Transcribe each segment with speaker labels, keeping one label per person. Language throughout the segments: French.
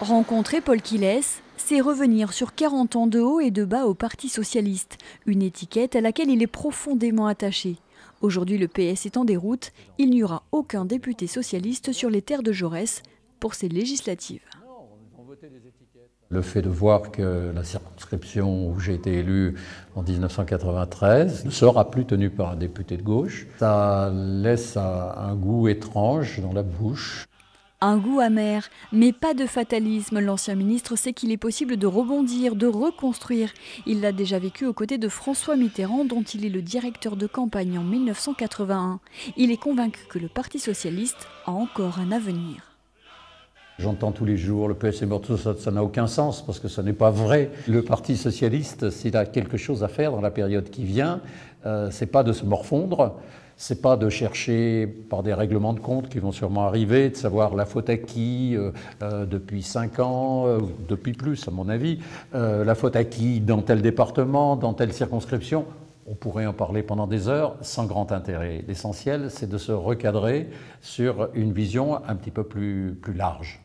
Speaker 1: Rencontrer Paul Quillès, c'est revenir sur 40 ans de haut et de bas au Parti socialiste, une étiquette à laquelle il est profondément attaché. Aujourd'hui, le PS est en déroute, il n'y aura aucun député socialiste sur les terres de Jaurès pour ces législatives.
Speaker 2: Le fait de voir que la circonscription où j'ai été élu en 1993 ne sera plus tenue par un député de gauche, ça laisse un goût étrange dans la bouche.
Speaker 1: Un goût amer, mais pas de fatalisme. L'ancien ministre sait qu'il est possible de rebondir, de reconstruire. Il l'a déjà vécu aux côtés de François Mitterrand, dont il est le directeur de campagne en 1981. Il est convaincu que le Parti socialiste a encore un avenir.
Speaker 2: J'entends tous les jours, le PS est mort, ça n'a aucun sens, parce que ce n'est pas vrai. Le Parti socialiste, s'il a quelque chose à faire dans la période qui vient, c'est pas de se morfondre, c'est pas de chercher par des règlements de compte qui vont sûrement arriver, de savoir la faute à qui depuis 5 ans, depuis plus à mon avis, la faute à qui dans tel département, dans telle circonscription. On pourrait en parler pendant des heures sans grand intérêt. L'essentiel, c'est de se recadrer sur une vision un petit peu plus large.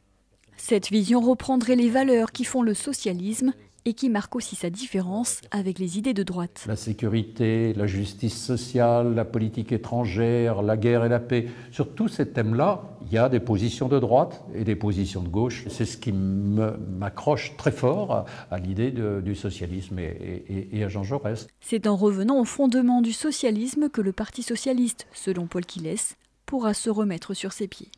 Speaker 1: Cette vision reprendrait les valeurs qui font le socialisme et qui marquent aussi sa différence avec les idées de droite.
Speaker 2: La sécurité, la justice sociale, la politique étrangère, la guerre et la paix. Sur tous ces thèmes-là, il y a des positions de droite et des positions de gauche. C'est ce qui m'accroche très fort à l'idée du socialisme et à Jean Jaurès.
Speaker 1: C'est en revenant au fondement du socialisme que le Parti socialiste, selon Paul Quillès, pourra se remettre sur ses pieds.